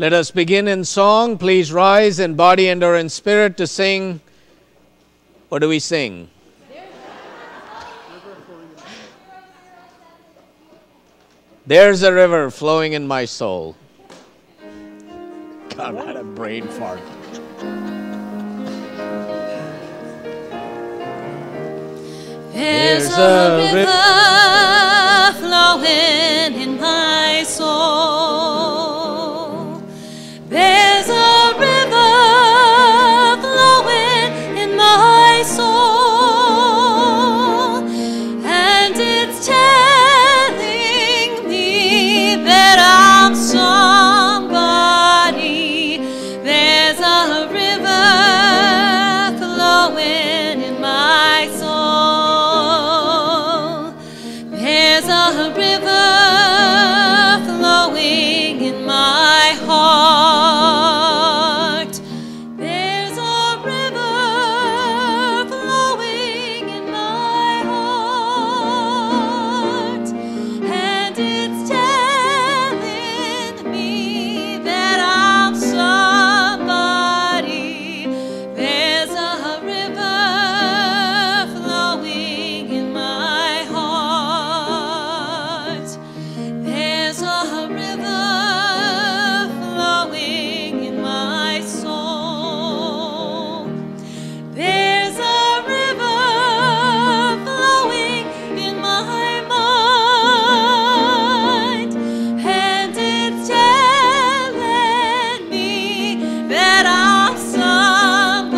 Let us begin in song. Please rise in body and or in spirit to sing. What do we sing? There's a river flowing in my soul. God, I had a brain fart. There's a river flowing in my soul. There's a river flowing in my soul, and it's telling me that I'm somebody. There's a river flowing in my soul. There's a river flowing in my heart. There's a river flowing in my heart, and it's telling me that I'm somebody. There's a river flowing in my heart. There's a river flowing in my soul. There's a river flowing in my mind, and it's telling me that I'm somebody.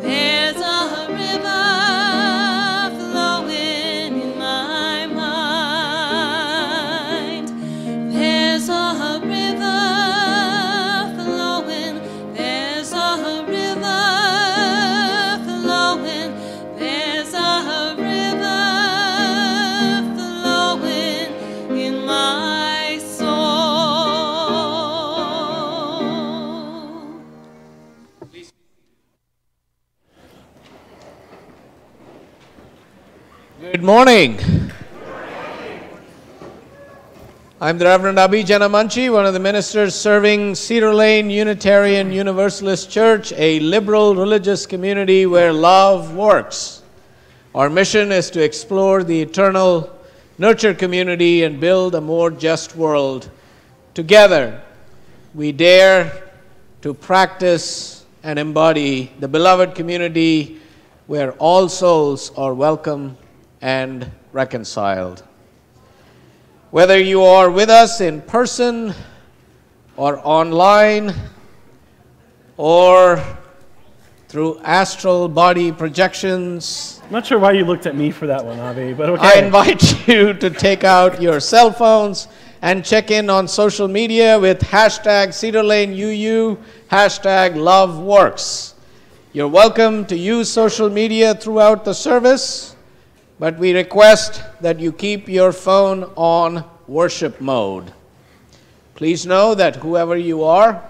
There's a river flowing in my mind. There's a river flowing. There's a river flowing. There's a river flowing in my soul. Good morning. I'm the Reverend Abhi Janamanchi, one of the ministers serving Cedar Lane Unitarian Universalist Church, a liberal religious community where love works. Our mission is to explore the eternal, nurture community, and build a more just world. Together, we dare to practice and embody the beloved community where all souls are welcome and reconciled. Whether you are with us in person or online or through astral body projections, I'm not sure why you looked at me for that one, Abhi, but okay. I invite you to take out your cell phones and check in on social media with hashtag CedarLaneUU, hashtag LoveWorks. You're welcome to use social media throughout the service, but we request that you keep your phone on worship mode. Please know that whoever you are,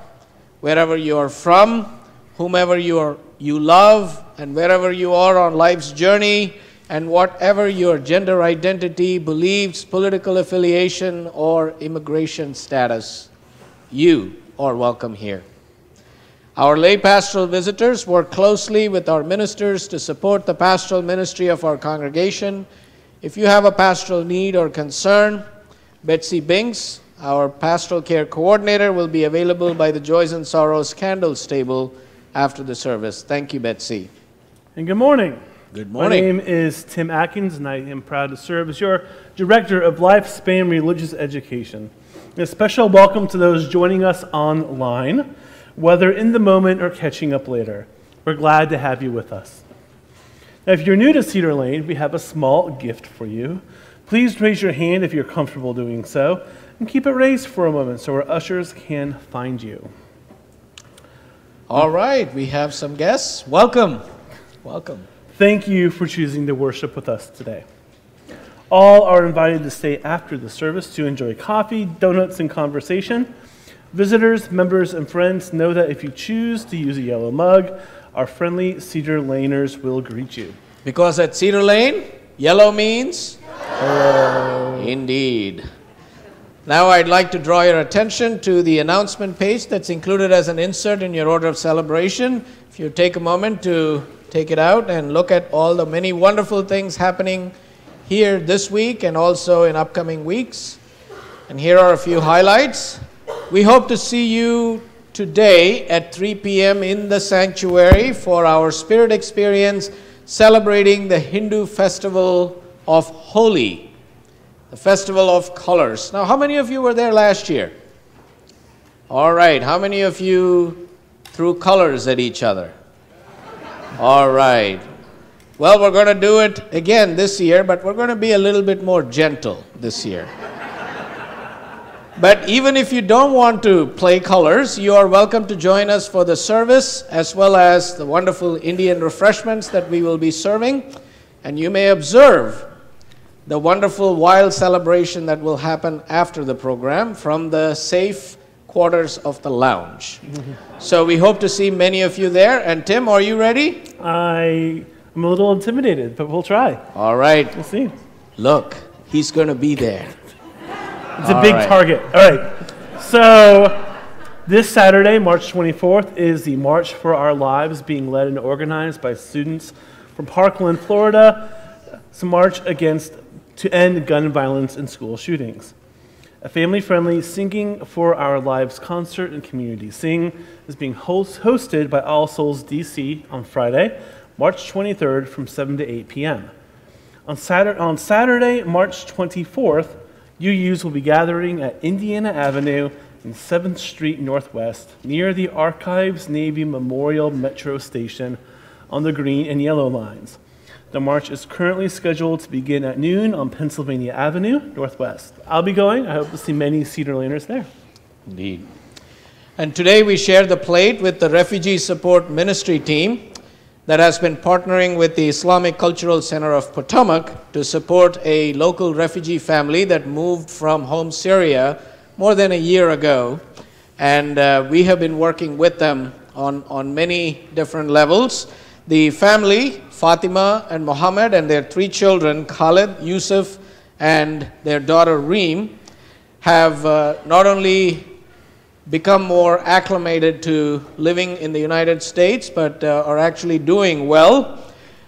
wherever you are from, whomever you love, and wherever you are on life's journey, and whatever your gender identity, beliefs, political affiliation, or immigration status, you are welcome here. Our lay pastoral visitors work closely with our ministers to support the pastoral ministry of our congregation. If you have a pastoral need or concern, Betsy Binks, our pastoral care coordinator, will be available by the Joys and Sorrows candles table after the service. Thank you, Betsy. And good morning. Good morning. My name is Tim Atkins, and I am proud to serve as your Director of Lifespan Religious Education. A special welcome to those joining us online, whether in the moment or catching up later. We're glad to have you with us. Now, if you're new to Cedar Lane, we have a small gift for you. Please raise your hand if you're comfortable doing so, and keep it raised for a moment so our ushers can find you. All right, we have some guests. Welcome. Welcome. Thank you for choosing to worship with us today. All are invited to stay after the service to enjoy coffee, donuts, and conversation. Visitors, members, and friends know that if you choose to use a yellow mug, our friendly Cedar Laners will greet you. Because at Cedar Lane, yellow means? Hello. Indeed. Now I'd like to draw your attention to the announcement page that's included as an insert in your order of celebration. If you take a moment to take it out and look at all the many wonderful things happening here this week and also in upcoming weeks. And here are a few highlights. We hope to see you today at 3 p.m. in the sanctuary for our spirit experience celebrating the Hindu festival of Holi, the festival of colors. Now, how many of you were there last year? All right. How many of you threw colors at each other? All right. Well, we're going to do it again this year, but we're going to be a little bit more gentle this year. But even if you don't want to play colors, you are welcome to join us for the service as well as the wonderful Indian refreshments that we will be serving. And you may observe the wonderful wild celebration that will happen after the program from the safe quarters of the lounge. So we hope to see many of you there. And Tim, are you ready? I'm a little intimidated, but we'll try. All right. We'll see. Look, he's going to be there. It's a big target. All right. So this Saturday, March 24th, is the March for Our Lives being led and organized by students from Parkland, Florida. It's a march to end gun violence and school shootings. A family-friendly Singing for Our Lives concert and community sing is being hosted by All Souls DC on Friday, March 23rd from 7 to 8 p.m. On Saturday, March 24th, UUs will be gathering at Indiana Avenue and 7th Street Northwest near the Archives Navy Memorial Metro Station on the green and yellow lines. The march is currently scheduled to begin at noon on Pennsylvania Avenue Northwest. I'll be going. I hope to see many Cedar Laners there. Indeed. And today we share the plate with the Refugee Support Ministry team that has been partnering with the Islamic Cultural Center of Potomac to support a local refugee family that moved from home Syria more than a year ago. And we have been working with them on many different levels. The family, Fatima and Mohammed, and their 3 children, Khalid, Yusuf, and their daughter Reem, have not only become more acclimated to living in the United States, but are actually doing well.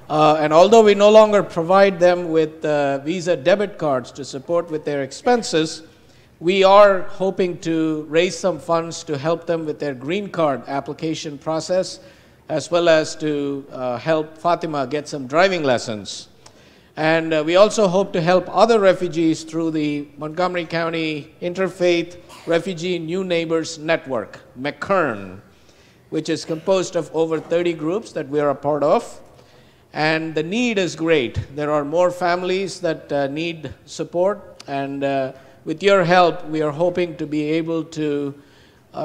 And although we no longer provide them with Visa debit cards to support with their expenses, we are hoping to raise some funds to help them with their green card application process, as well as to help Fatima get some driving lessons. And we also hope to help other refugees through the Montgomery County Interfaith Refugee New Neighbors Network, McKern, which is composed of over 30 groups that we are a part of. And the need is great. There are more families that need support. And with your help, we are hoping to be able to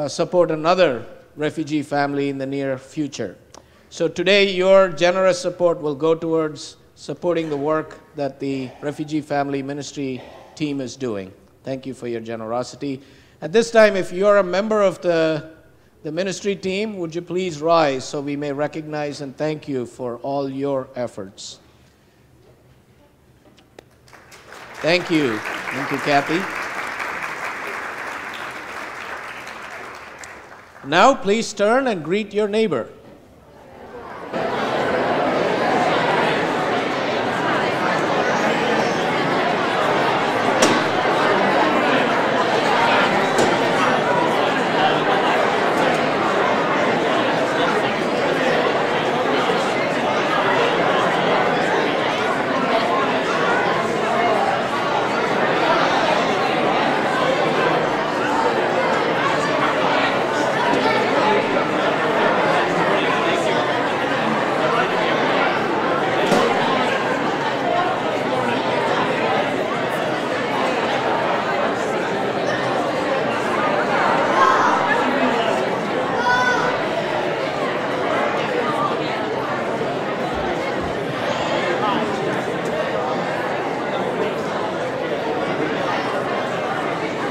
support another refugee family in the near future. So today, your generous support will go towards supporting the work that the Refugee Family Ministry team is doing. Thank you for your generosity. At this time, if you're a member of the ministry team, would you please rise so we may recognize and thank you for all your efforts. Thank you. Thank you, Kathy. Now, please turn and greet your neighbor.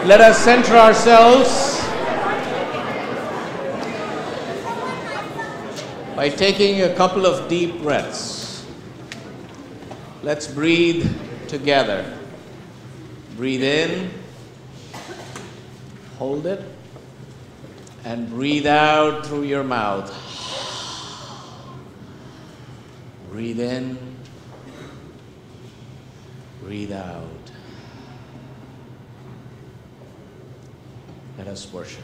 Let us center ourselves by taking a couple of deep breaths. Let's breathe together. Breathe in Hold it and breathe out through your mouth. Breathe in, breathe out. Let us worship.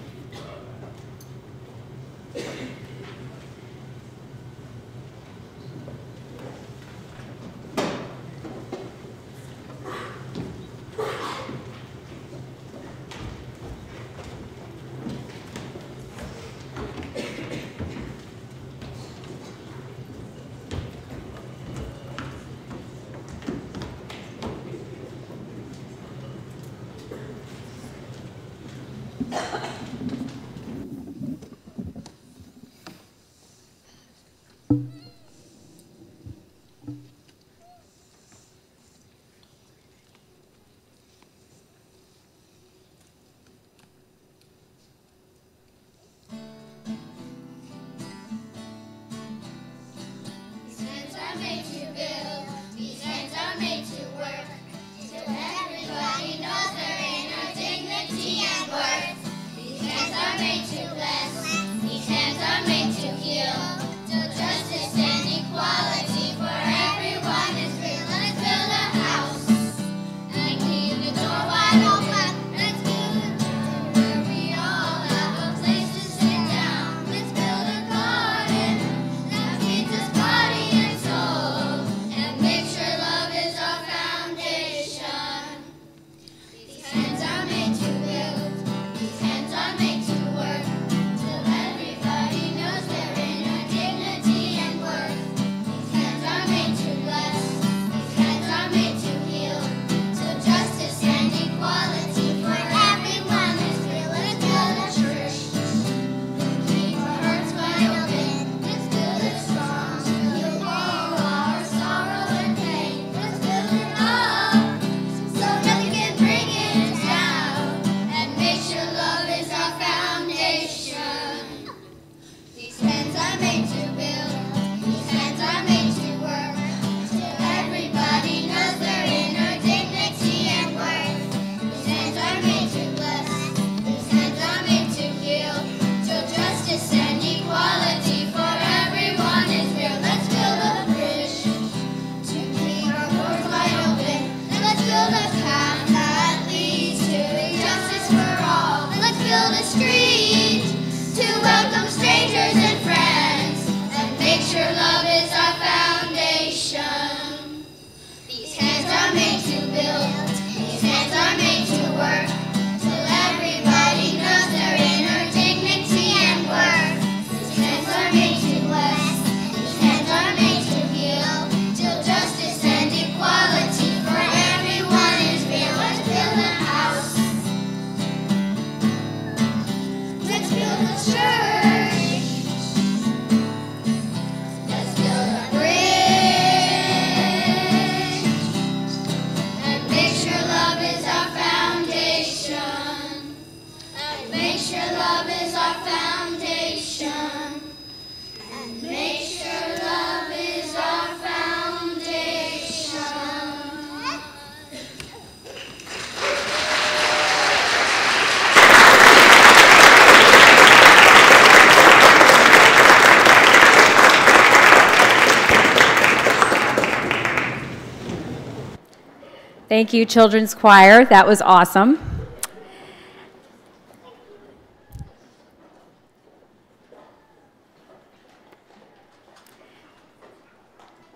Thank you, Children's Choir. That was awesome.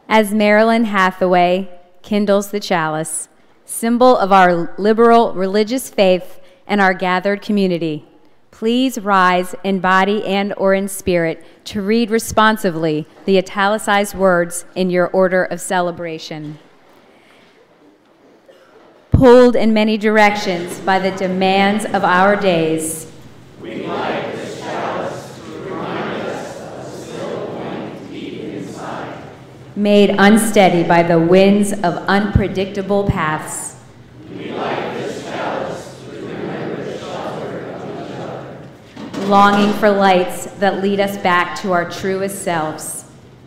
As Marilyn Hathaway kindles the chalice, symbol of our liberal religious faith and our gathered community, please rise in body and or in spirit to read responsively the italicized words in your order of celebration. Pulled in many directions by the demands of our days, we light this chalice to remind us of the still point deep inside. Made unsteady by the winds of unpredictable paths, we light this chalice to remember the shelter of each other. longing for lights that lead us back to our truest selves.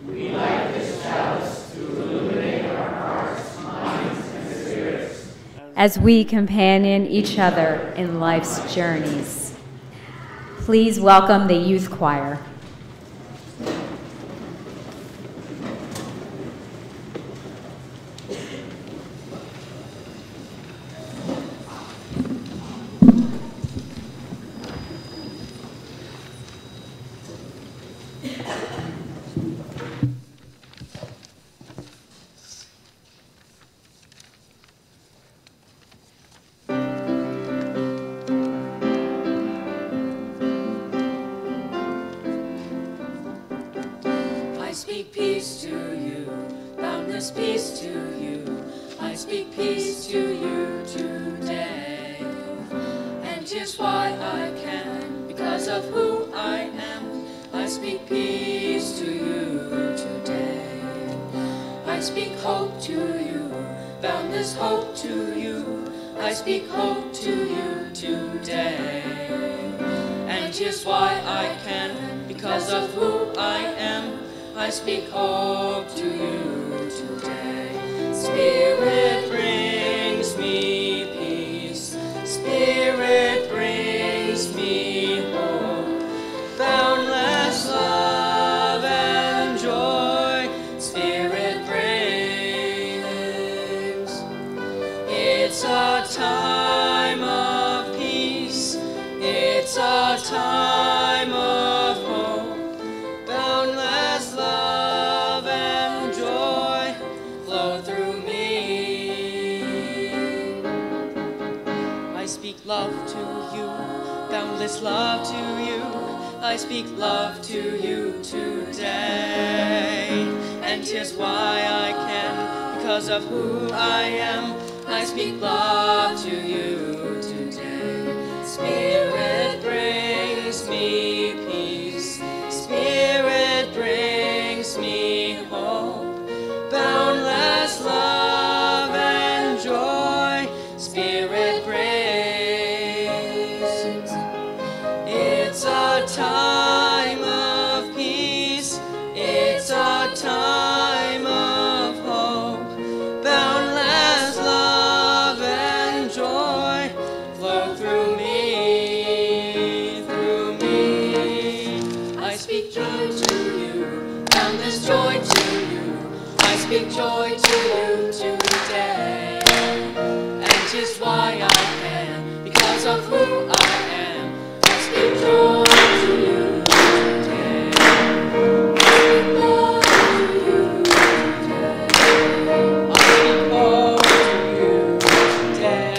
We light this chalice to illuminate our hearts, minds, and spirits as we companion each other in life's journeys. Please welcome the youth choir. I speak peace to you, boundless peace to you. I speak peace to you today. And here's why I can, because of who I am. I speak peace to you today. I speak hope to you, boundless hope to you. I speak hope to you today. And here's why I can, because of who I am. I speak hope to you today. Spirit brings me peace. Spirit brings me hope. Boundless love and joy. Spirit brings. It's a time of peace. It's a time of hope. Boundless love and joy flow through me. I speak love to you, boundless love to you. I speak love to you today. And here's why I can, because of who I am. I speak love to you today. Spirit brings me peace. Spirit brings me hope. Boundless love and joy. Spirit brings. It's a time of peace. It's a time of hope. Boundless love and joy flow through me. I speak joy to you, boundless joy to you. I speak joy to you today. And just why I can, because of who I am. I speak joy to you today. I speak love to you today. I speak hope to you today.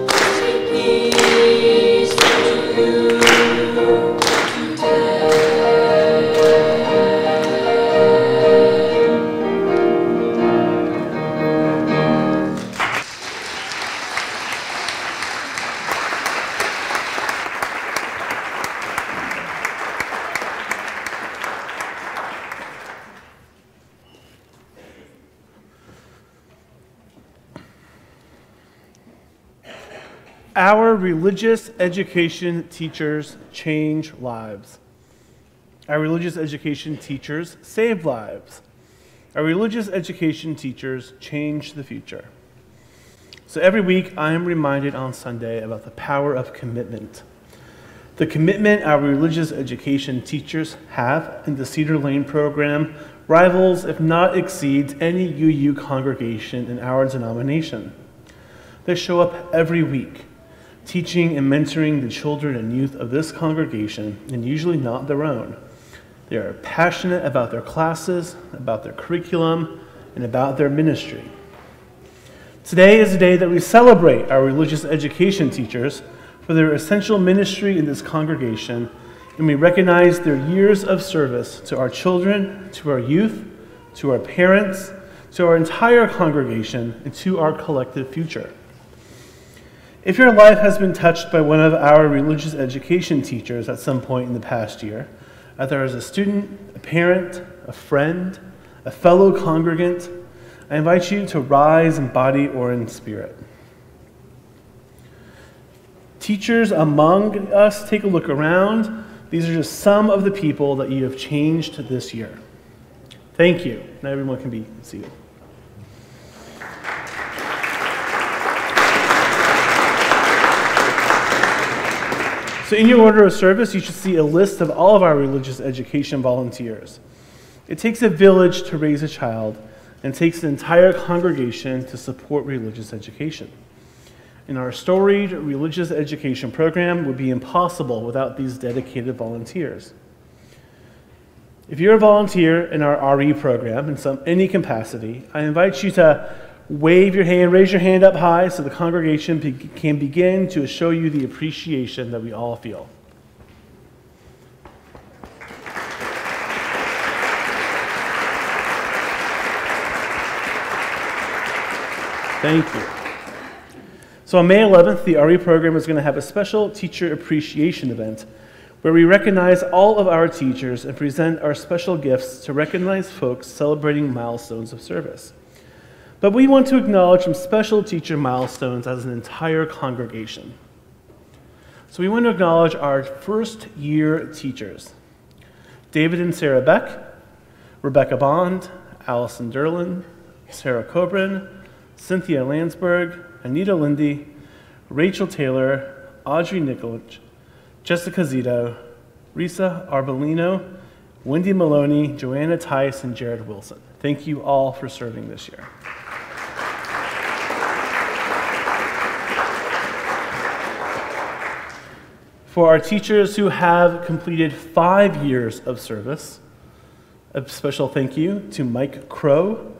I speak peace to you today. Our religious education teachers change lives. Our religious education teachers save lives. Our religious education teachers change the future. So every week I am reminded on Sunday about the power of commitment. The commitment our religious education teachers have in the Cedar Lane program rivals, if not exceeds, any UU congregation in our denomination. They show up every week, teaching and mentoring the children and youth of this congregation, and usually not their own. They are passionate about their classes, about their curriculum, and about their ministry. Today is the day that we celebrate our religious education teachers for their essential ministry in this congregation, and we recognize their years of service to our children, to our youth, to our parents, to our entire congregation, and to our collective future. If your life has been touched by one of our religious education teachers at some point in the past year, either as a student, a parent, a friend, a fellow congregant, I invite you to rise in body or in spirit. Teachers among us, take a look around. These are just some of the people that you have changed this year. Thank you. Now everyone can be seated. So in your order of service, you should see a list of all of our religious education volunteers. It takes a village to raise a child, and it takes an entire congregation to support religious education. And our storied religious education program would be impossible without these dedicated volunteers. If you're a volunteer in our RE program in any capacity, I invite you to wave your hand, raise your hand up high so the congregation can begin to show you the appreciation that we all feel. Thank you. So on May 11th, the RE program is going to have a special teacher appreciation event where we recognize all of our teachers and present our special gifts to recognize folks celebrating milestones of service. But we want to acknowledge some special teacher milestones as an entire congregation. So we want to acknowledge our first-year teachers: David and Sarah Beck, Rebecca Bond, Allison Derlin, Sarah Coburn, Cynthia Landsberg, Anita Lindy, Rachel Taylor, Audrey Nikolic, Jessica Zito, Risa Arbolino, Wendy Maloney, Joanna Tice, and Jared Wilson. Thank you all for serving this year. For our teachers who have completed 5 years of service, a special thank you to Mike Crow,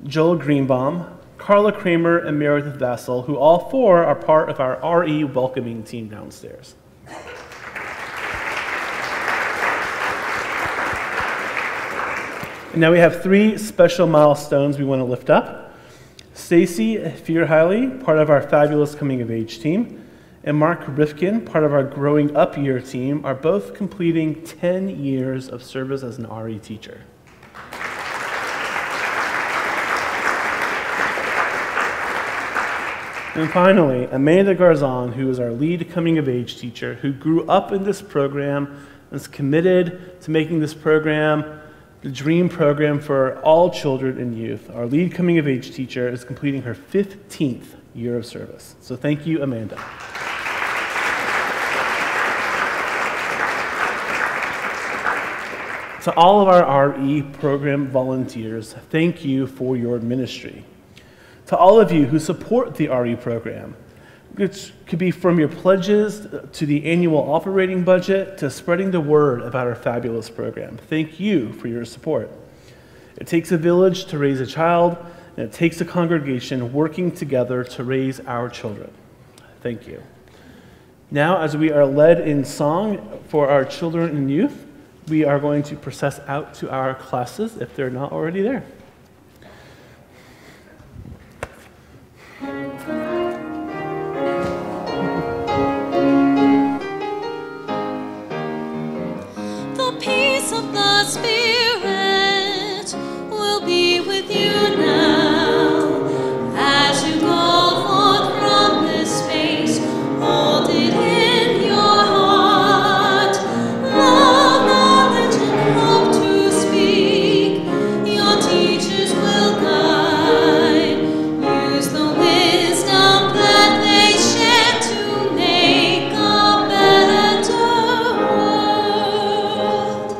Joel Greenbaum, Carla Kramer, and Meredith Vassell, who all 4 are part of our RE welcoming team downstairs. And now we have 3 special milestones we want to lift up. Stacy Fearhiley, part of our fabulous coming of age team, and Mark Rifkin, part of our growing up year team, are both completing 10 years of service as an RE teacher. And finally, Amanda Garzon, who is our lead coming of age teacher, who grew up in this program and is committed to making this program the dream program for all children and youth. Our lead coming of age teacher is completing her 15th year of service. So thank you, Amanda. To all of our RE program volunteers, thank you for your ministry. To all of you who support the RE program, which could be from your pledges to the annual operating budget to spreading the word about our fabulous program. Thank you for your support. It takes a village to raise a child, and it takes a congregation working together to raise our children. Thank you. Now, as we are led in song for our children and youth, we are going to process out to our classes if they're not already there. The peace of the Spirit will be with you now as you go forth from this space. Hold it in your heart. Love, knowledge, and hope to speak. Your teachers will guide. Use the wisdom that they share to make a better world.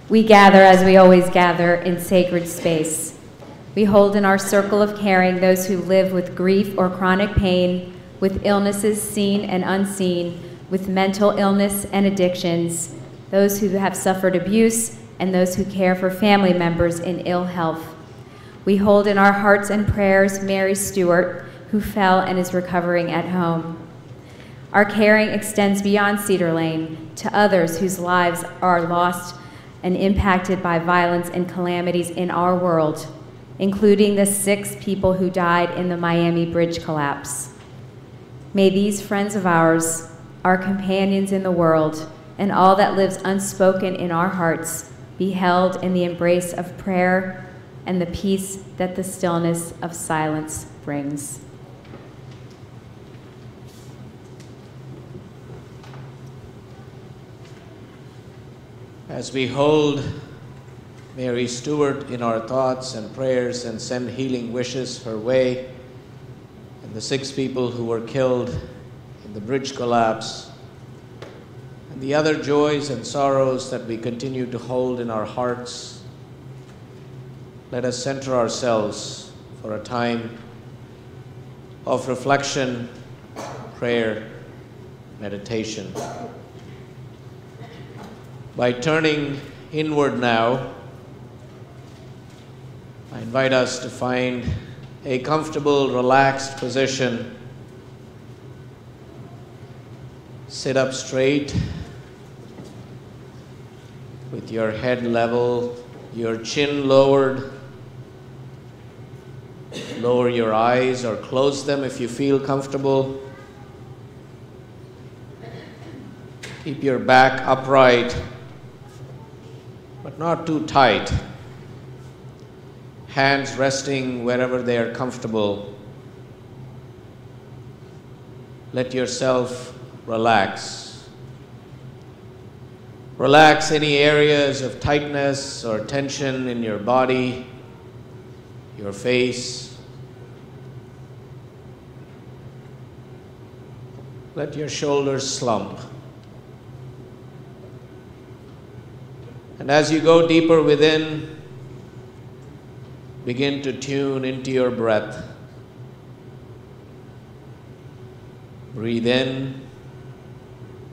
We gather as we always gather in sacred space. We hold in our circle of caring those who live with grief or chronic pain, with illnesses seen and unseen, with mental illness and addictions, those who have suffered abuse, and those who care for family members in ill health. We hold in our hearts and prayers Mary Stewart, who fell and is recovering at home. Our caring extends beyond Cedar Lane to others whose lives are lost and impacted by violence and calamities in our world, including the 6 people who died in the Miami bridge collapse. May these friends of ours, our companions in the world, and all that lives unspoken in our hearts be held in the embrace of prayer and the peace that the stillness of silence brings. As we hold Mary Stewart in our thoughts and prayers and send healing wishes her way. And the 6 people who were killed in the bridge collapse. And the other joys and sorrows that we continue to hold in our hearts. Let us center ourselves for a time of reflection, prayer, meditation. By turning inward now, I invite us to find a comfortable, relaxed position. Sit up straight with your head level, your chin lowered. Lower your eyes or close them if you feel comfortable. Keep your back upright, but not too tight. Hands resting wherever they are comfortable. Let yourself relax. Relax any areas of tightness or tension in your body, your face. Let your shoulders slump. And as you go deeper within, begin to tune into your breath. Breathe in,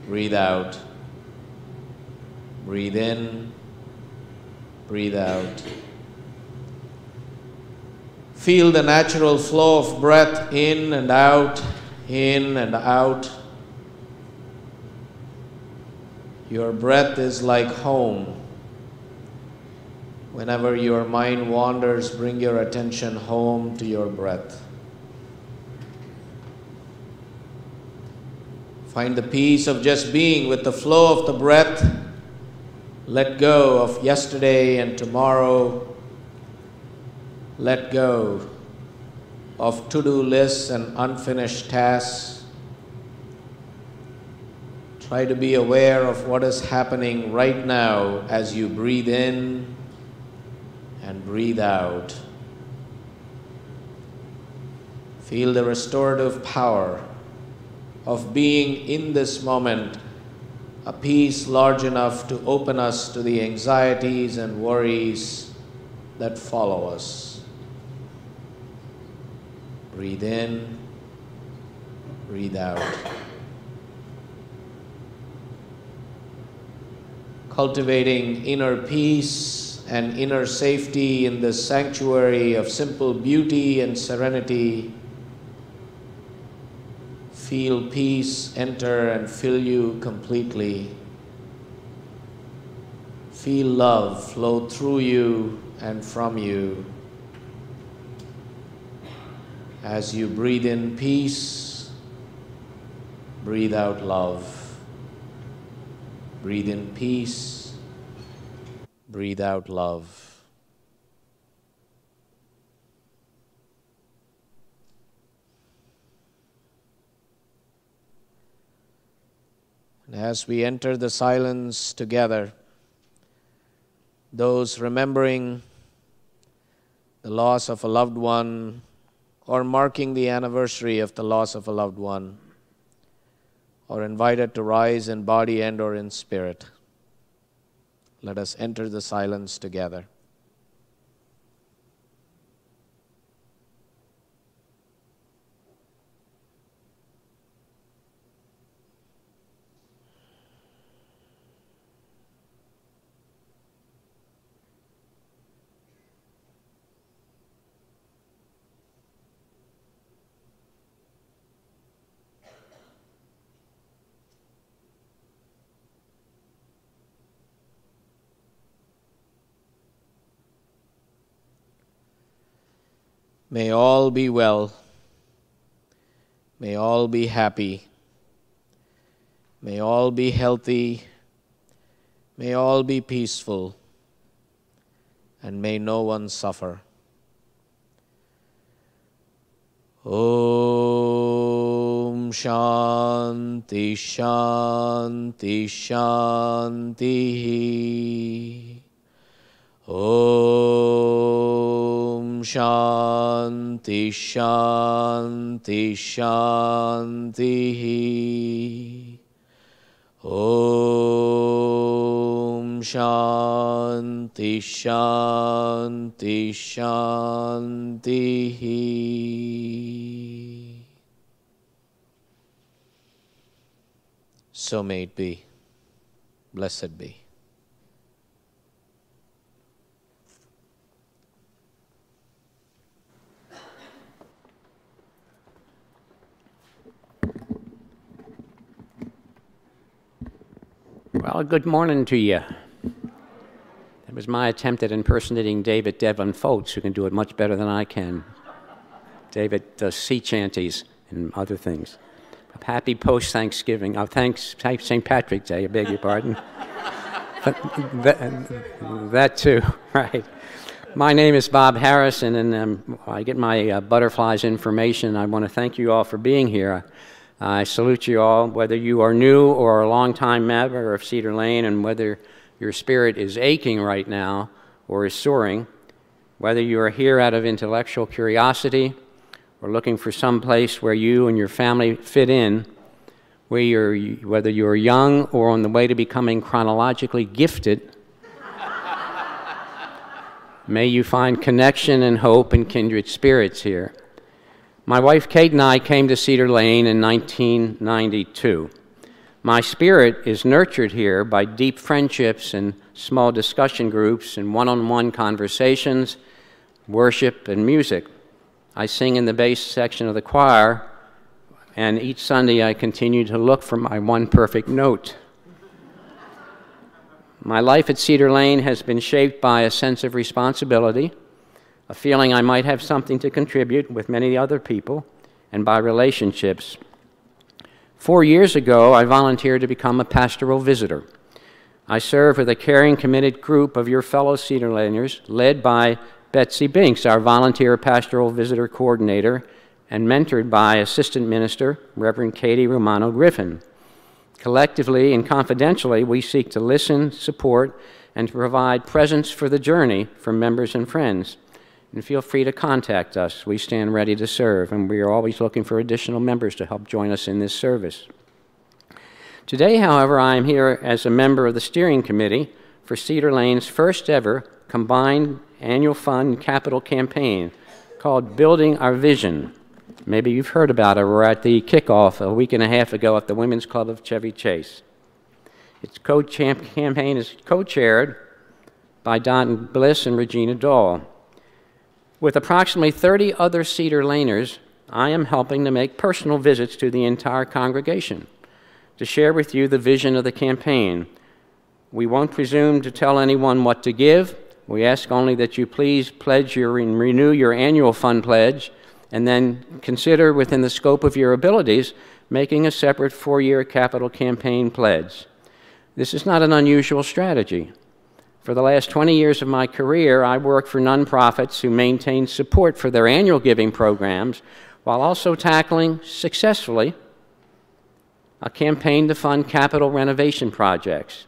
breathe out. Breathe in, breathe out. Feel the natural flow of breath in and out, in and out. Your breath is like home. Whenever your mind wanders, bring your attention home to your breath. Find the peace of just being with the flow of the breath. Let go of yesterday and tomorrow. Let go of to-do lists and unfinished tasks. Try to be aware of what is happening right now as you breathe in and breathe out. Feel the restorative power of being in this moment, a peace large enough to open us to the anxieties and worries that follow us. Breathe in, breathe out. Cultivating inner peace and inner safety in this sanctuary of simple beauty and serenity. Feel peace enter and fill you completely. Feel love flow through you and from you. As you breathe in peace, breathe out love. Breathe in peace, breathe out love. And as we enter the silence together, those remembering the loss of a loved one or marking the anniversary of the loss of a loved one are invited to rise in body and or in spirit. Let us enter the silence together. May all be well. May all be happy. May all be healthy. May all be peaceful. And may no one suffer. Om Shanti Shanti Shanti. Om Shanti Shanti Shanti. Om Shanti Shanti Shanti. So may it be. Blessed be. Well, good morning to you. That was my attempt at impersonating David Devlin Foltz, who can do it much better than I can. David does sea chanties and other things. Happy post-Thanksgiving. Oh, thanks, St. Patrick's Day, I beg your pardon. But that too, right. My name is Bob Harrison, and I get my butterflies information. I want to thank you all for being here. I salute you all, whether you are new or a longtime member of Cedar Lane, and whether your spirit is aching right now or is soaring, whether you are here out of intellectual curiosity or looking for some place where you and your family fit in, whether you're young or on the way to becoming chronologically gifted, may you find connection and hope and kindred spirits here. My wife Kate and I came to Cedar Lane in 1992. My spirit is nurtured here by deep friendships and small discussion groups and one-on-one conversations, worship, and music. I sing in the bass section of the choir, and each Sunday I continue to look for my one perfect note. My life at Cedar Lane has been shaped by a sense of responsibility, a feeling I might have something to contribute with many other people, and by relationships. 4 years ago, I volunteered to become a pastoral visitor. I serve with a caring, committed group of your fellow Cedar Laners, led by Betsy Binks, our volunteer pastoral visitor coordinator, and mentored by Assistant Minister Reverend Katie Romano Griffin. Collectively and confidentially, we seek to listen, support, and to provide presence for the journey for members and friends. And feel free to contact us. We stand ready to serve, and we are always looking for additional members to help join us in this service. Today, however, I am here as a member of the steering committee for Cedar Lane's first ever combined annual fund capital campaign called Building Our Vision. Maybe you've heard about it. We're at the kickoff a week and a half ago at the Women's Club of Chevy Chase. Its campaign is co-chaired by Don Bliss and Regina Dahl. With approximately 30 other Cedar Laners, I am helping to make personal visits to the entire congregation to share with you the vision of the campaign. We won't presume to tell anyone what to give. We ask only that you please pledge and renew your annual fund pledge, and then consider within the scope of your abilities making a separate 4-year capital campaign pledge. This is not an unusual strategy. For the last 20 years of my career, I worked for nonprofits who maintained support for their annual giving programs while also tackling successfully a campaign to fund capital renovation projects.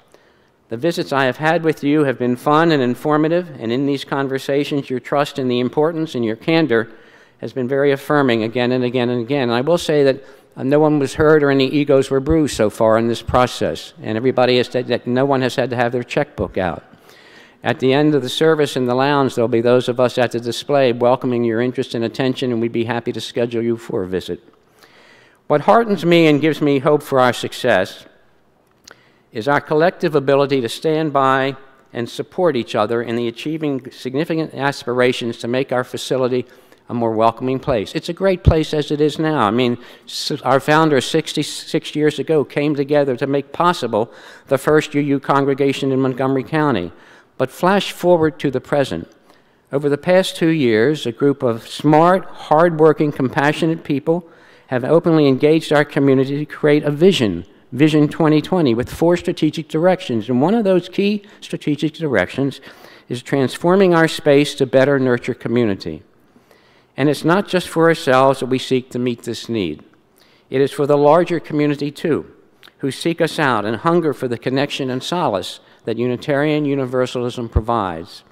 The visits I have had with you have been fun and informative, and in these conversations, your trust in the importance and your candor has been very affirming again and again and again. And I will say that no one was hurt or any egos were bruised so far in this process, and everybody has said that no one has had to have their checkbook out. At the end of the service in the lounge, there'll be those of us at the display welcoming your interest and attention, and we'd be happy to schedule you for a visit. What heartens me and gives me hope for our success is our collective ability to stand by and support each other in the achieving significant aspirations to make our facility a more welcoming place. It's a great place as it is now. I mean, our founder 66 years ago came together to make possible the first UU congregation in Montgomery County. But flash forward to the present. Over the past 2 years, a group of smart, hardworking, compassionate people have openly engaged our community to create a vision, Vision 2020, with 4 strategic directions. And one of those key strategic directions is transforming our space to better nurture community. And it's not just for ourselves that we seek to meet this need. It is for the larger community, too, who seek us out and hunger for the connection and solace that Unitarian Universalism provides.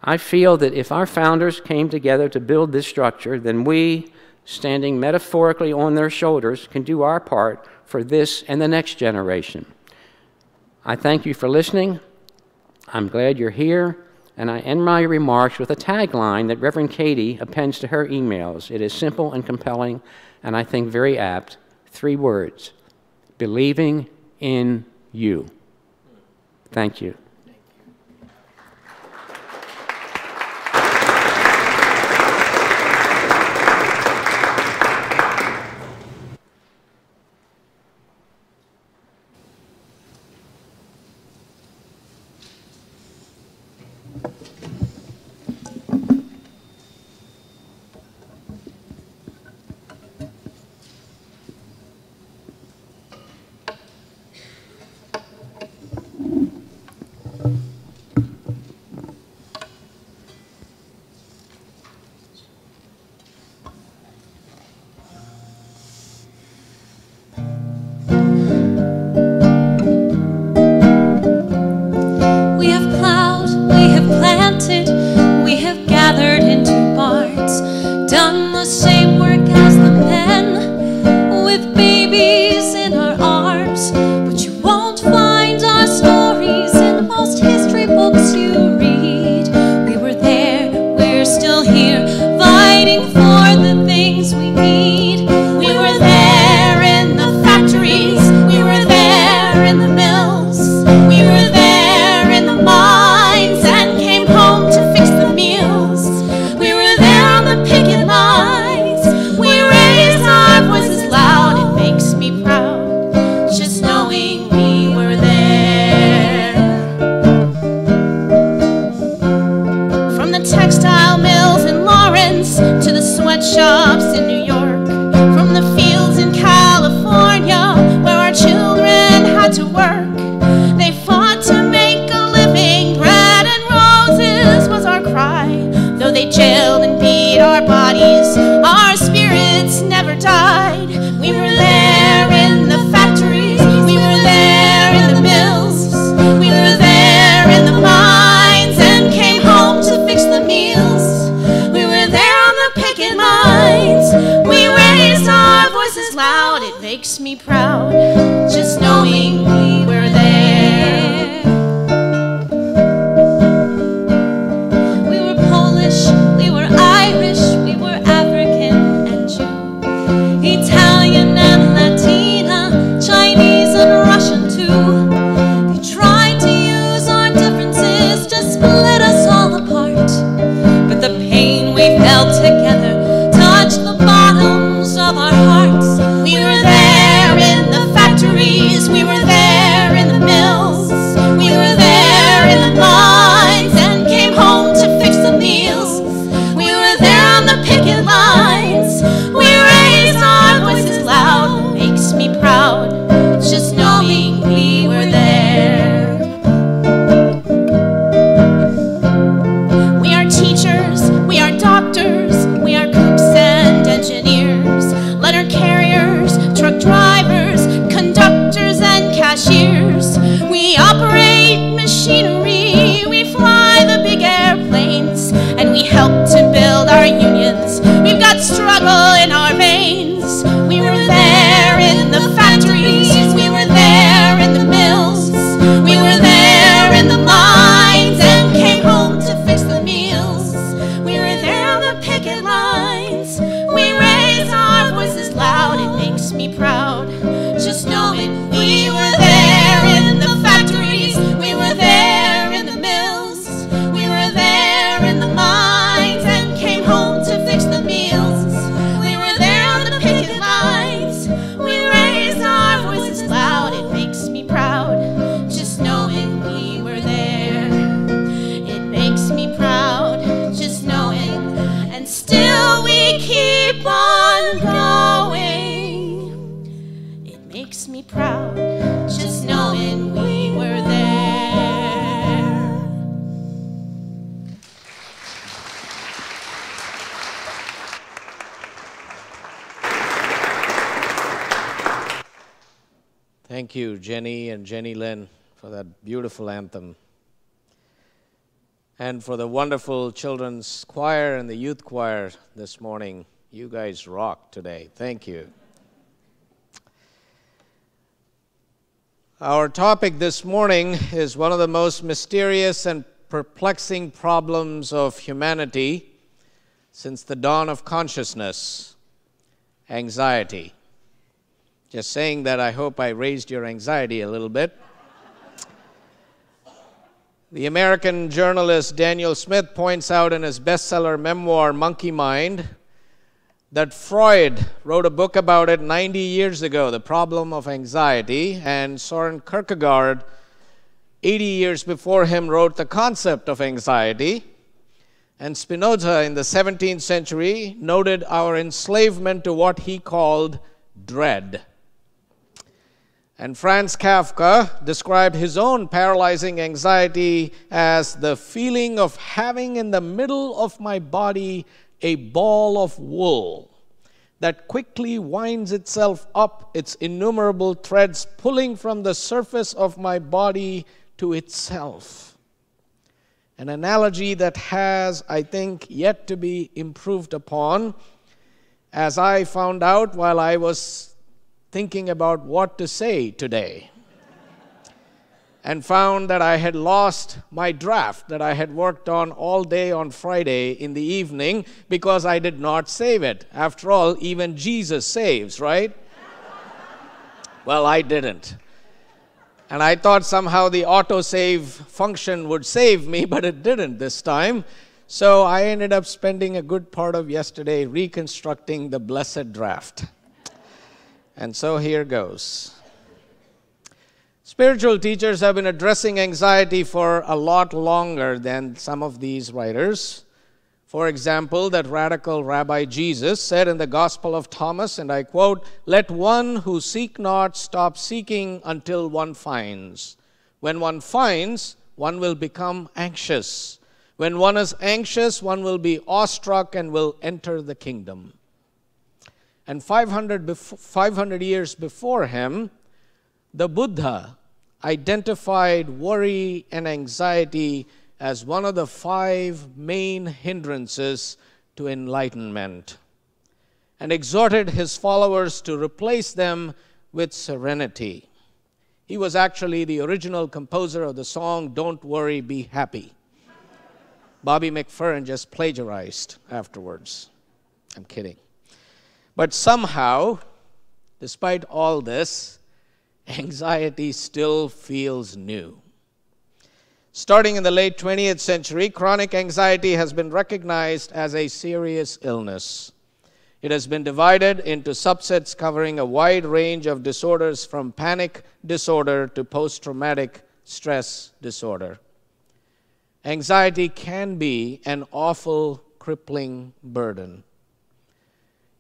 I feel that if our founders came together to build this structure, then we, standing metaphorically on their shoulders, can do our part for this and the next generation. I thank you for listening. I'm glad you're here, and I end my remarks with a tagline that Reverend Katie appends to her emails. It is simple and compelling, and I think very apt. 3 words: believing in you. Thank you. Thank you, Jenny and Jenny Lynn, for that beautiful anthem. and for the wonderful children's choir and the youth choir this morning. You guys rock today. Thank you. Our topic this morning is one of the most mysterious and perplexing problems of humanity since the dawn of consciousness: anxiety. Just saying that, I hope I raised your anxiety a little bit. The American journalist Daniel Smith points out in his bestseller memoir, Monkey Mind, that Freud wrote a book about it 90 years ago, The Problem of Anxiety, and Soren Kierkegaard, 80 years before him, wrote The Concept of Anxiety, and Spinoza in the 17th century noted our enslavement to what he called dread. And Franz Kafka described his own paralyzing anxiety as the feeling of having in the middle of my body a ball of wool that quickly winds itself up, its innumerable threads pulling from the surface of my body to itself. An analogy that has, I think, yet to be improved upon, as I found out while I was thinking about what to say today, and found that I had lost my draft that I had worked on all day on Friday in the evening because I did not save it. After all, even Jesus saves, right? Well, I didn't. And I thought somehow the autosave function would save me, but it didn't this time. So I ended up spending a good part of yesterday reconstructing the blessed draft. And so here goes. Spiritual teachers have been addressing anxiety for a lot longer than some of these writers. For example, that radical Rabbi Jesus said in the Gospel of Thomas, and I quote, "Let one who seek not stop seeking until one finds. When one finds, one will become anxious. When one is anxious, one will be awestruck and will enter the kingdom." And 500 years before him, the Buddha identified worry and anxiety as one of the 5 main hindrances to enlightenment, and exhorted his followers to replace them with serenity. He was actually the original composer of the song, "Don't Worry, Be Happy." Bobby McFerrin just plagiarized afterwards. I'm kidding. But somehow, despite all this, anxiety still feels new. Starting in the late 20th century, chronic anxiety has been recognized as a serious illness. It has been divided into subsets covering a wide range of disorders from panic disorder to post-traumatic stress disorder. Anxiety can be an awful, crippling burden.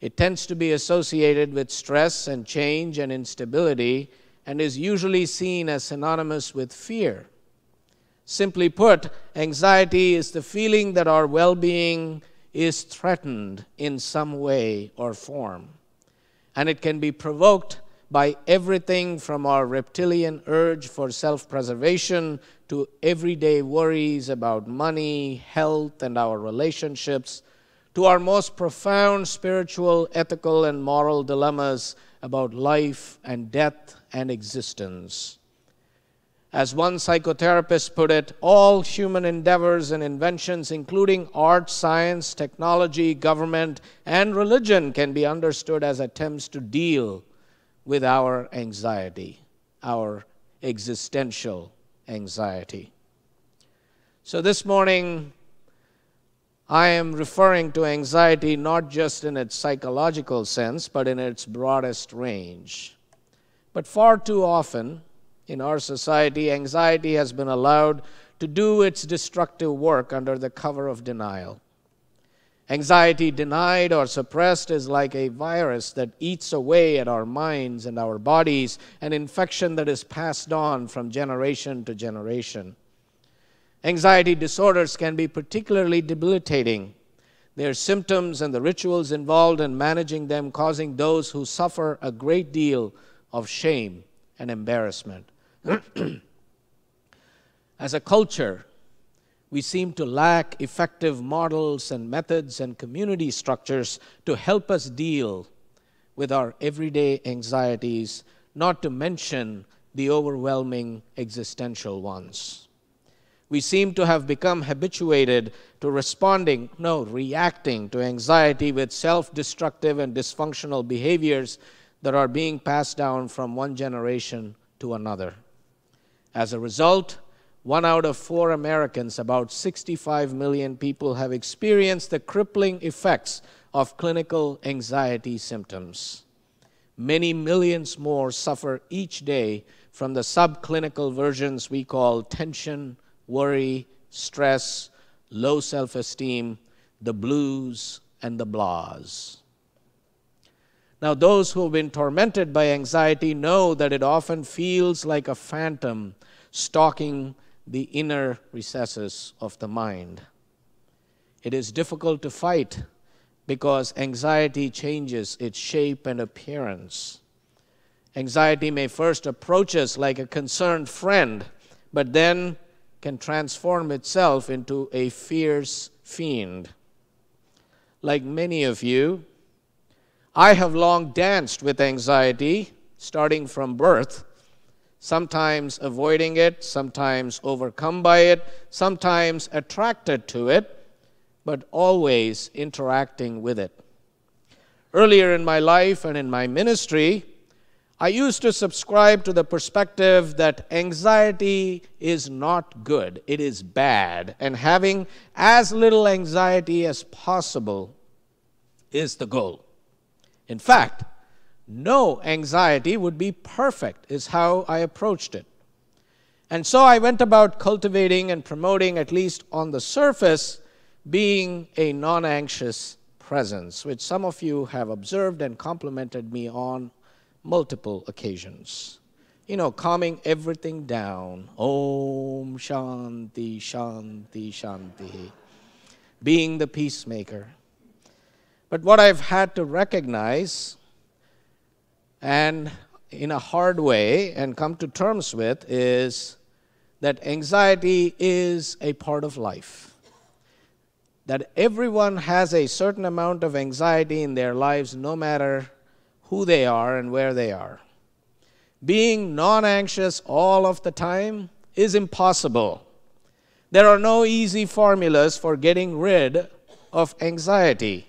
It tends to be associated with stress and change and instability, and is usually seen as synonymous with fear. Simply put, anxiety is the feeling that our well-being is threatened in some way or form. And it can be provoked by everything from our reptilian urge for self-preservation to everyday worries about money, health, and our relationships, to our most profound spiritual, ethical, and moral dilemmas about life and death and existence. As one psychotherapist put it, all human endeavors and inventions, including art, science, technology, government, and religion, can be understood as attempts to deal with our anxiety, our existential anxiety. So this morning, I am referring to anxiety not just in its psychological sense, but in its broadest range. But far too often in our society, anxiety has been allowed to do its destructive work under the cover of denial. Anxiety denied or suppressed is like a virus that eats away at our minds and our bodies, an infection that is passed on from generation to generation. Anxiety disorders can be particularly debilitating. Their symptoms and the rituals involved in managing them causing those who suffer a great deal of shame and embarrassment. As a culture, we seem to lack effective models and methods and community structures to help us deal with our everyday anxieties, not to mention the overwhelming existential ones. We seem to have become habituated to reacting to anxiety with self-destructive and dysfunctional behaviors that are being passed down from one generation to another. As a result, 1 out of 4 Americans, about 65 million people, have experienced the crippling effects of clinical anxiety symptoms. Many millions more suffer each day from the subclinical versions we call tension, worry, stress, low self-esteem, the blues, and the blahs. Now, those who have been tormented by anxiety know that it often feels like a phantom stalking the inner recesses of the mind. It is difficult to fight because anxiety changes its shape and appearance. Anxiety may first approach us like a concerned friend, but then can transform itself into a fierce fiend. Like many of you, I have long danced with anxiety, starting from birth, sometimes avoiding it, sometimes overcome by it, sometimes attracted to it, but always interacting with it. Earlier in my life and in my ministry, I used to subscribe to the perspective that anxiety is not good, it is bad, and having as little anxiety as possible is the goal. In fact, no anxiety would be perfect, is how I approached it. And so I went about cultivating and promoting, at least on the surface, being a non-anxious presence, which some of you have observed and complimented me on multiple occasions. Calming everything down. Om Shanti, Shanti, Shanti. Being the peacemaker. But what I've had to recognize, and in a hard way, and come to terms with, is that anxiety is a part of life. That everyone has a certain amount of anxiety in their lives, no matter who they are and where they are. Being non-anxious all of the time is impossible. There are no easy formulas for getting rid of anxiety.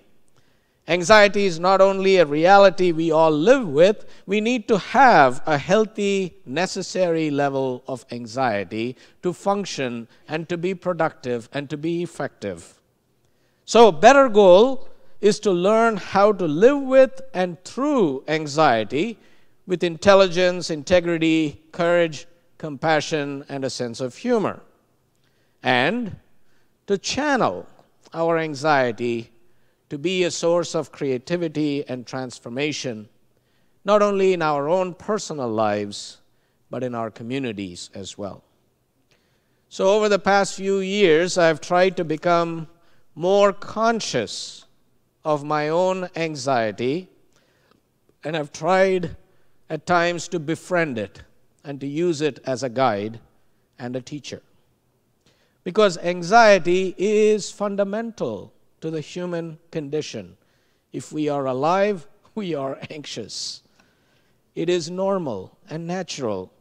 Anxiety is not only a reality we all live with, we need to have a healthy, necessary level of anxiety to function and to be productive and to be effective. So, a better goal is to learn how to live with and through anxiety with intelligence, integrity, courage, compassion, and a sense of humor. And to channel our anxiety to be a source of creativity and transformation, not only in our own personal lives, but in our communities as well. So over the past few years, I've tried to become more conscious of my own anxiety, and I've tried at times to befriend it and to use it as a guide and a teacher. Because anxiety is fundamental to the human condition. If we are alive, we are anxious. It is normal and natural.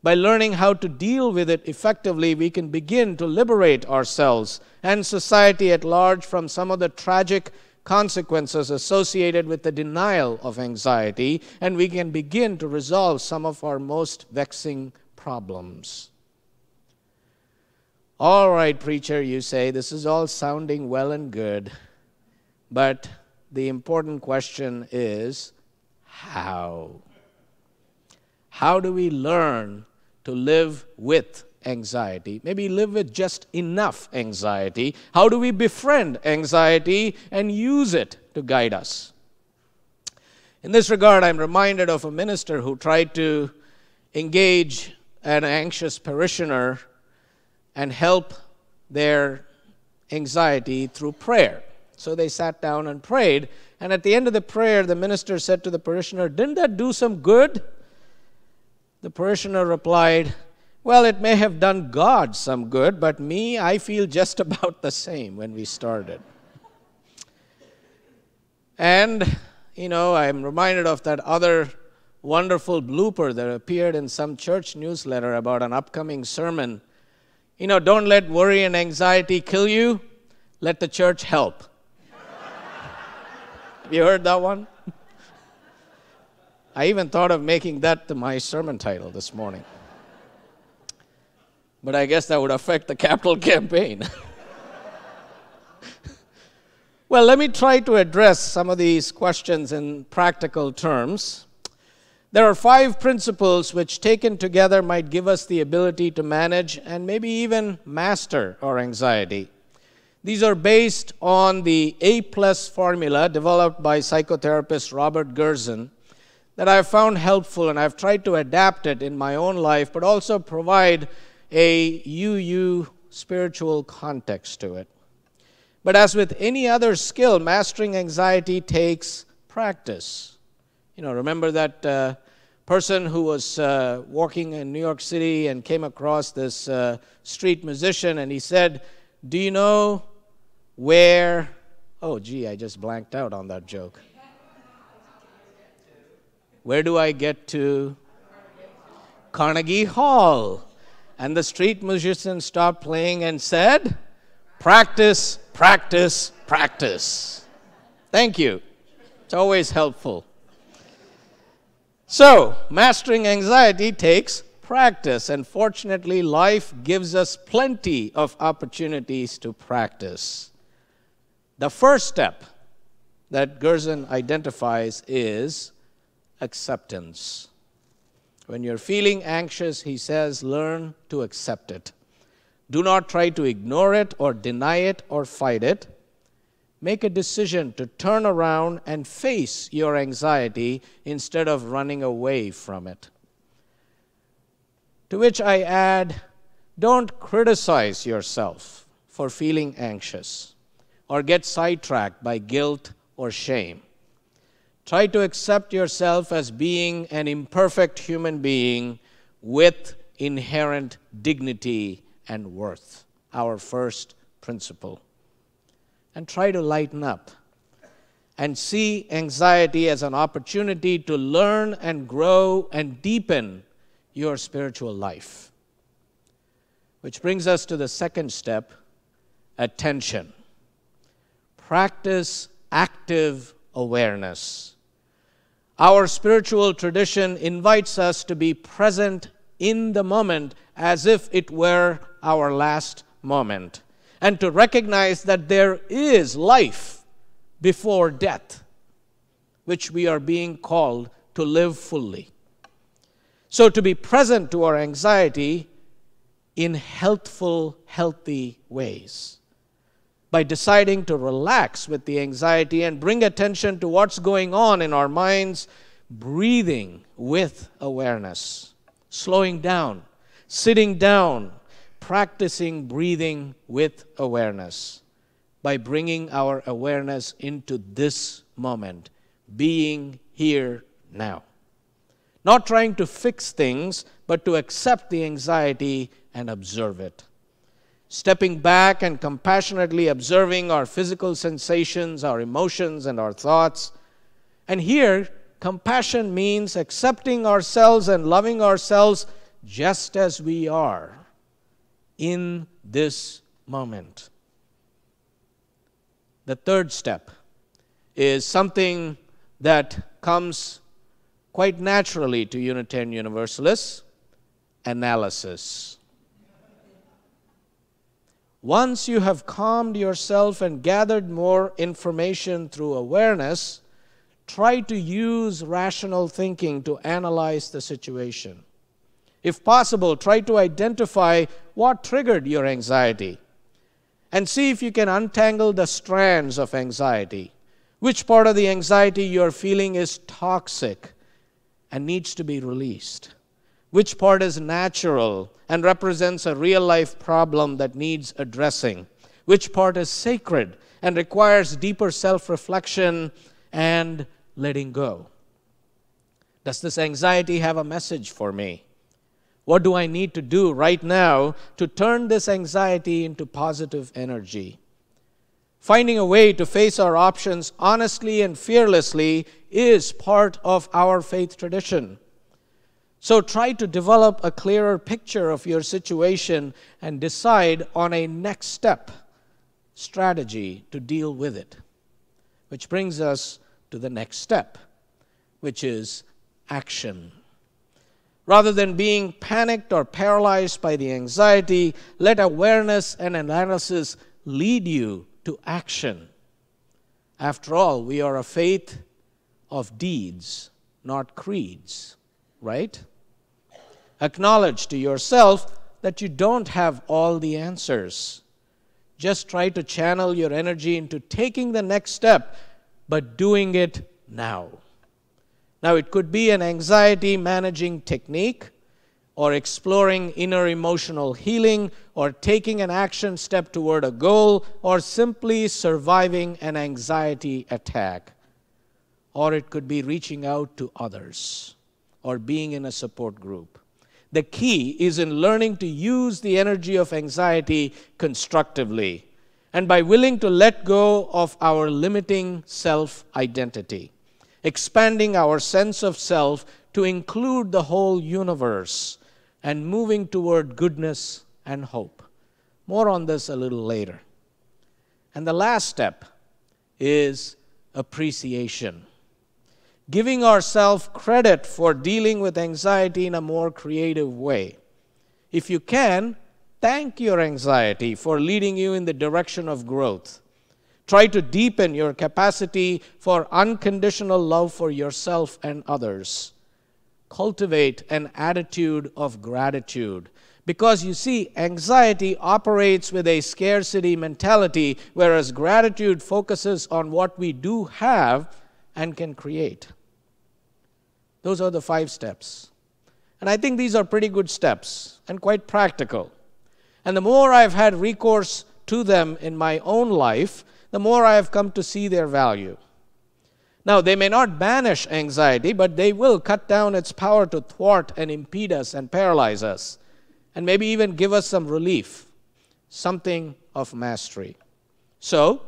By learning how to deal with it effectively, we can begin to liberate ourselves and society at large from some of the tragic consequences associated with the denial of anxiety, and we can begin to resolve some of our most vexing problems. All right, preacher, you say, this is all sounding well and good, but the important question is, how? How do we learn to live with anxiety? Maybe live with just enough anxiety. How do we befriend anxiety and use it to guide us? In this regard, I'm reminded of a minister who tried to engage an anxious parishioner and help their anxiety through prayer. So they sat down and prayed, and at the end of the prayer, the minister said to the parishioner, "Didn't that do some good?" The parishioner replied, Well, it may have done God some good, but me, I feel just about the same when we started. And, I'm reminded of that other wonderful blooper that appeared in some church newsletter about an upcoming sermon. Don't let worry and anxiety kill you. Let the church help. Have you heard that one? I even thought of making that my sermon title this morning. But I guess that would affect the capital campaign. Well, let me try to address some of these questions in practical terms. There are 5 principles which, taken together, might give us the ability to manage and maybe even master our anxiety. These are based on the A+ formula developed by psychotherapist Robert Gerson that I've found helpful, and I've tried to adapt it in my own life, but also provide a UU spiritual context to it. But as with any other skill, mastering anxiety takes practice. Remember that person who was walking in New York City and came across this street musician, and he said, "Do you know where..." Oh, gee, I just blanked out on that joke. "Where do I get to?" Carnegie Hall. And the street musician stopped playing and said, "Practice, practice, practice." Thank you. It's always helpful. So, mastering anxiety takes practice, and fortunately, life gives us plenty of opportunities to practice. The first step that Gerson identifies is acceptance. When you're feeling anxious, he says, learn to accept it. Do not try to ignore it or deny it or fight it. Make a decision to turn around and face your anxiety instead of running away from it. To which I add, don't criticize yourself for feeling anxious or get sidetracked by guilt or shame. Try to accept yourself as being an imperfect human being with inherent dignity and worth, our first principle. And try to lighten up and see anxiety as an opportunity to learn and grow and deepen your spiritual life. Which brings us to the second step, attention. Practice active awareness. Our spiritual tradition invites us to be present in the moment as if it were our last moment, and to recognize that there is life before death, which we are being called to live fully. So to be present to our anxiety in healthful, healthy ways, by deciding to relax with the anxiety and bring attention to what's going on in our minds, breathing with awareness, slowing down, sitting down, practicing breathing with awareness, by bringing our awareness into this moment, being here now. Not trying to fix things, but to accept the anxiety and observe it. Stepping back and compassionately observing our physical sensations, our emotions, and our thoughts. And here, compassion means accepting ourselves and loving ourselves just as we are in this moment. The third step is something that comes quite naturally to Unitarian Universalists: analysis. Once you have calmed yourself and gathered more information through awareness, try to use rational thinking to analyze the situation. If possible, try to identify what triggered your anxiety and see if you can untangle the strands of anxiety. Which part of the anxiety you're feeling is toxic and needs to be released? Which part is natural and represents a real-life problem that needs addressing? Which part is sacred and requires deeper self-reflection and letting go? Does this anxiety have a message for me? What do I need to do right now to turn this anxiety into positive energy? Finding a way to face our options honestly and fearlessly is part of our faith tradition. So try to develop a clearer picture of your situation and decide on a next step strategy to deal with it. Which brings us to the next step, which is action. Rather than being panicked or paralyzed by the anxiety, let awareness and analysis lead you to action. After all, we are a faith of deeds, not creeds, right? Acknowledge to yourself that you don't have all the answers. Just try to channel your energy into taking the next step, but doing it now. Now, it could be an anxiety managing technique, or exploring inner emotional healing, or taking an action step toward a goal, or simply surviving an anxiety attack. Or it could be reaching out to others, or being in a support group. The key is in learning to use the energy of anxiety constructively, and by willing to let go of our limiting self-identity, expanding our sense of self to include the whole universe, and moving toward goodness and hope. More on this a little later. And the last step is appreciation. Giving ourselves credit for dealing with anxiety in a more creative way. If you can, thank your anxiety for leading you in the direction of growth. Try to deepen your capacity for unconditional love for yourself and others. Cultivate an attitude of gratitude. Because you see, anxiety operates with a scarcity mentality, whereas gratitude focuses on what we do have and can create. Those are the 5 steps. And I think these are pretty good steps and quite practical. And the more I've had recourse to them in my own life, the more I have come to see their value. Now, they may not banish anxiety, but they will cut down its power to thwart and impede us and paralyze us, and maybe even give us some relief, something of mastery. So,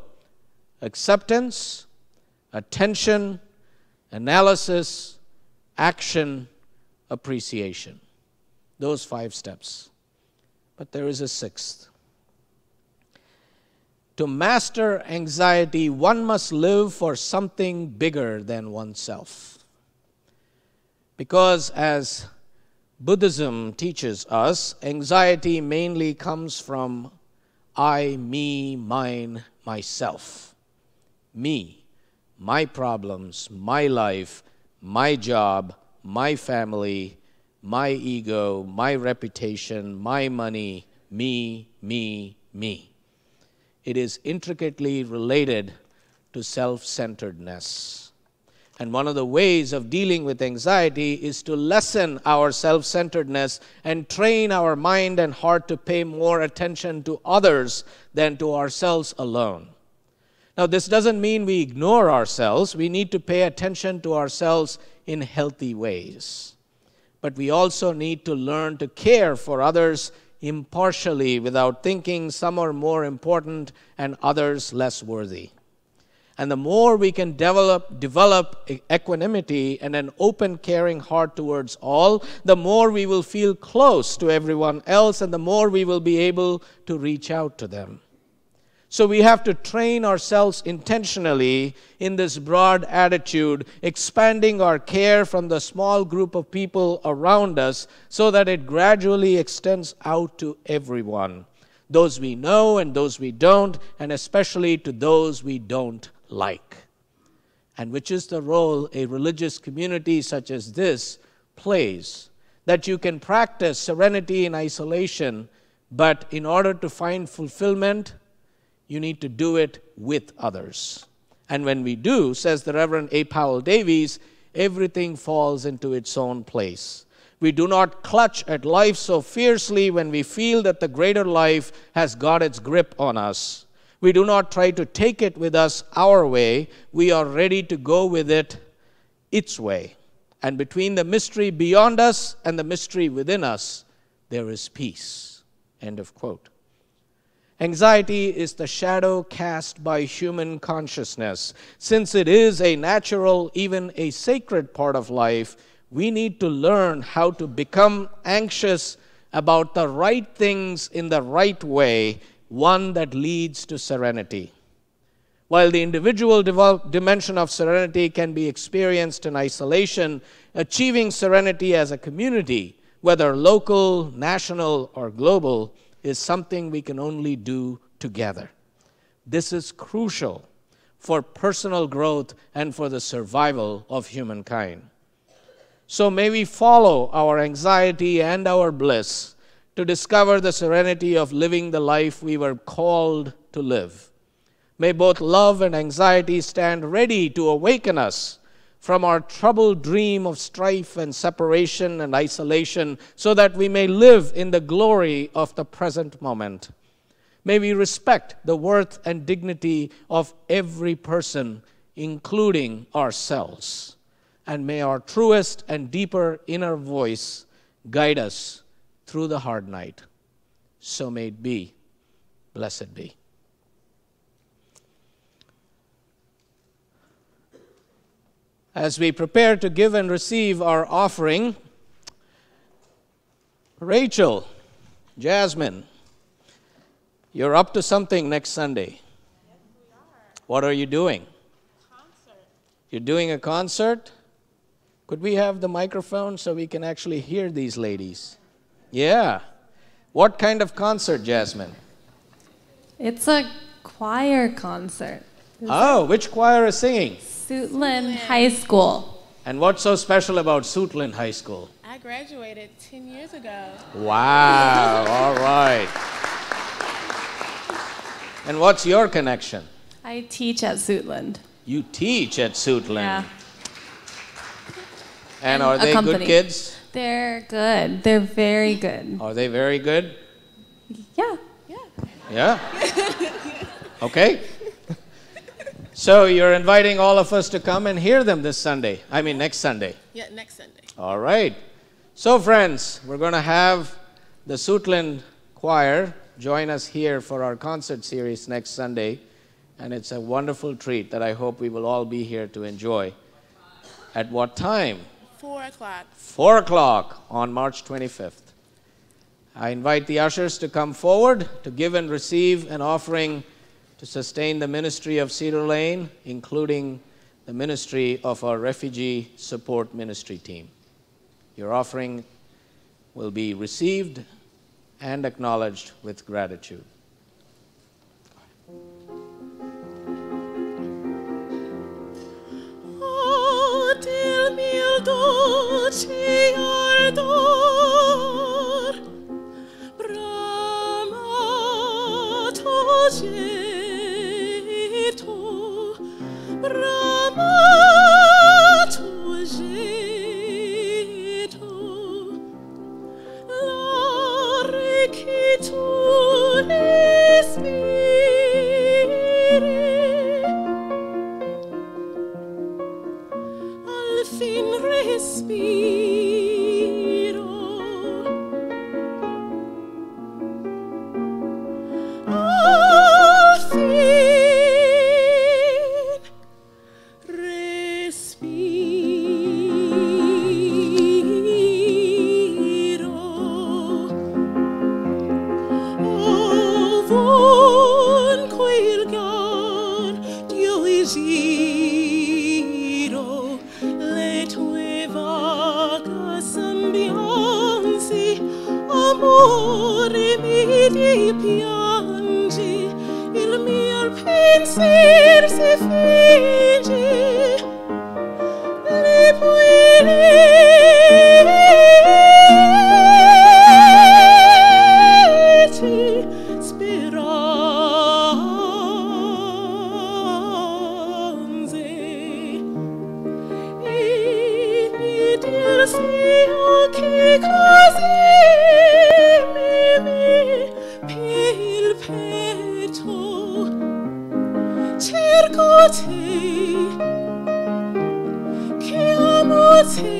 acceptance, attention, analysis, action, appreciation. Those 5 steps. But there is a 6th. To master anxiety, one must live for something bigger than oneself. Because as Buddhism teaches us, anxiety mainly comes from I, me, mine, myself. Me, my problems, my life, my job, my family, my ego, my reputation, my money, me, me, me. It is intricately related to self-centeredness. And one of the ways of dealing with anxiety is to lessen our self-centeredness and train our mind and heart to pay more attention to others than to ourselves alone. Now, this doesn't mean we ignore ourselves. We need to pay attention to ourselves in healthy ways. But we also need to learn to care for others impartially without thinking some are more important and others less worthy. And the more we can develop equanimity and an open, caring heart towards all, the more we will feel close to everyone else and the more we will be able to reach out to them. So we have to train ourselves intentionally in this broad attitude, expanding our care from the small group of people around us so that it gradually extends out to everyone, those we know and those we don't, and especially to those we don't like. And which is the role a religious community such as this plays, that you can practice serenity in isolation, but in order to find fulfillment, you need to do it with others. And when we do, says the Reverend A. Powell Davies, everything falls into its own place. We do not clutch at life so fiercely when we feel that the greater life has got its grip on us. We do not try to take it with us our way. We are ready to go with it its way. And between the mystery beyond us and the mystery within us, there is peace. End of quote. Anxiety is the shadow cast by human consciousness. Since it is a natural, even a sacred part of life, we need to learn how to become anxious about the right things in the right way, one that leads to serenity. While the individual dimension of serenity can be experienced in isolation, achieving serenity as a community, whether local, national, or global, is something we can only do together. This is crucial for personal growth and for the survival of humankind. So may we follow our anxiety and our bliss to discover the serenity of living the life we were called to live. May both love and anxiety stand ready to awaken us from our troubled dream of strife and separation and isolation, so that we may live in the glory of the present moment. May we respect the worth and dignity of every person, including ourselves. And may our truest and deeper inner voice guide us through the hard night. So may it be. Blessed be. As we prepare to give and receive our offering, Rachel, Jasmine, you're up to something next Sunday. Yes, we are. What are you doing? Concert. You're doing a concert? Could we have the microphone so we can actually hear these ladies? Yeah. What kind of concert, Jasmine? It's a choir concert. Oh, which choir is singing? Suitland High School. And what's so special about Suitland High School? I graduated 10 years ago. Wow, all right. And what's your connection? I teach at Suitland. You teach at Suitland. Yeah. And are they good kids? They're good. They're very good. Are they very good? Yeah. Yeah? Okay. So you're inviting all of us to come and hear them next Sunday. Yeah, next Sunday. All right. So friends, we're going to have the Suitland Choir join us here for our concert series next Sunday. And it's a wonderful treat that I hope we will all be here to enjoy. At what time? 4 o'clock. 4 o'clock on March 25th. I invite the ushers to come forward to give and receive an offering to sustain the ministry of Cedar Lane, including the ministry of our refugee support ministry team. Your offering will be received and acknowledged with gratitude. Till mil dolci ardor, bramato geto, bramato geto, l'architur respire, al fin respiro, al fin respiro. Ovunque il gardio giro, le tue vaga sembianze, amore mi dipiangi, il mio pensier si finge, le poeti speranze, che così mi per petto cerco te, che amo te.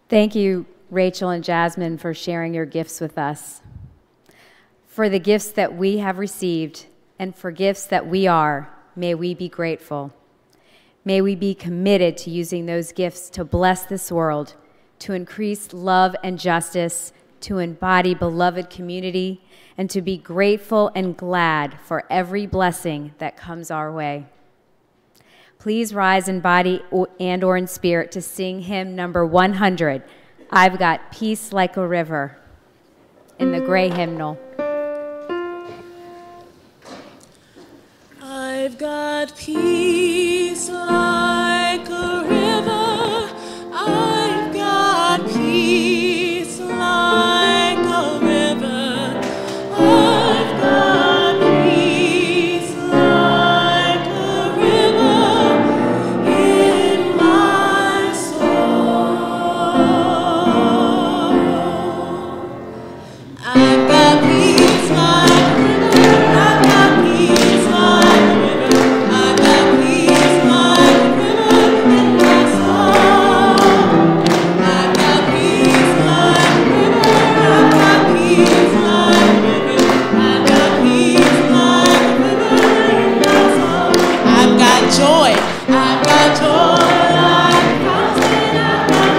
Thank you, Rachel and Jasmine, for sharing your gifts with us. For the gifts that we have received and for gifts that we are, may we be grateful. May we be committed to using those gifts to bless this world, to increase love and justice, to embody beloved community, and to be grateful and glad for every blessing that comes our way. Please rise in body and or in spirit to sing hymn number 100, I've Got Peace Like a River, in the gray hymnal. I've got peace like a river, I've got peace like a river, I've got peace like a river in my soul. I've got peace like a river, I've got peace like a river, I've got peace like a river in my soul. I've got peace like a river, I've got peace like a river, I've got peace like a river in my soul. I've got joy like a fountain, I've got joy like a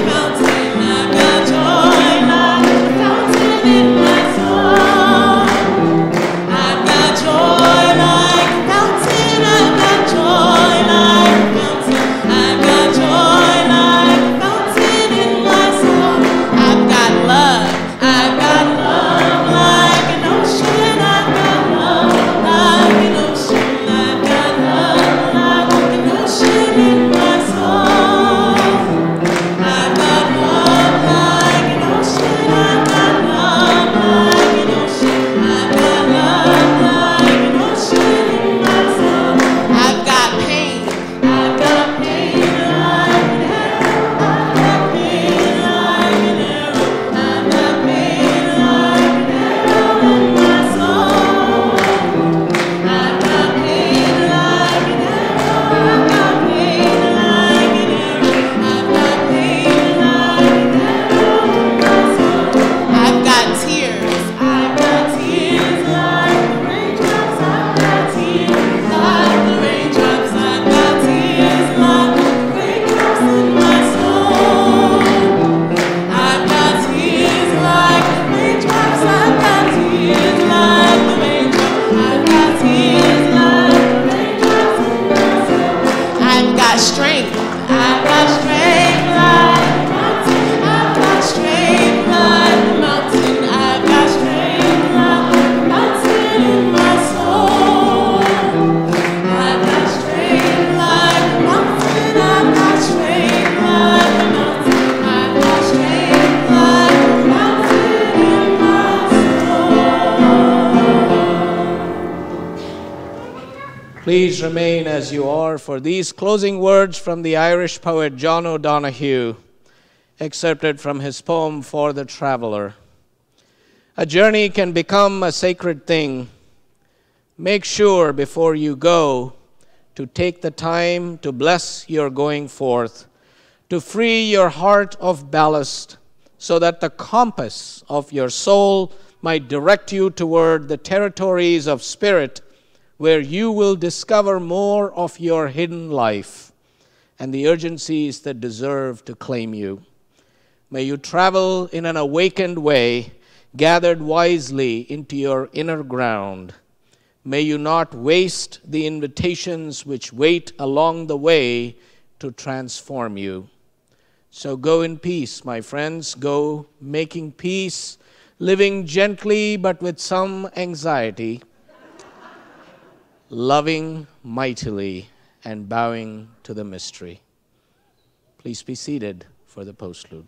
fountain, I've got joy like a fountain in my soul. I've got joy like a fountain, I've got joy like a fountain, I've got joy like a fountain in my soul. I've got love like an ocean, I've got love like an ocean, I've got love like an ocean in my soul. I've got love like an ocean, I've got love like an ocean, I've got love like an ocean in my soul. I've got pain like an arrow, I've got pain like an arrow, I've got pain like an arrow in my soul. I've got pain like an arrow, I've got pain like an arrow, I've got pain like an arrow in my soul. I've got tears like the raindrops, I've got tears like the raindrops, I've got tears like the raindrops in my soul. I've got tears like the raindrops, I've got tears like the raindrops, I've got tears like the raindrops in my soul. I've got strength like the mountain, I've got strength like the mountain, I've got strength like the mountain in my soul. I've got strength like the mountain, I've got strength like the mountain, I've got strength like the mountain in my soul. Please remain as you are for these closing words from the Irish poet John O'Donoghue, excerpted from his poem For the Traveler. A journey can become a sacred thing. Make sure before you go to take the time to bless your going forth, to free your heart of ballast, so that the compass of your soul might direct you toward the territories of spirit, where you will discover more of your hidden life and the urgencies that deserve to claim you. May you travel in an awakened way, gathered wisely into your inner ground. May you not waste the invitations which wait along the way to transform you. So go in peace, my friends. Go making peace, living gently but with some anxiety, loving mightily and bowing to the mystery. Please be seated for the postlude.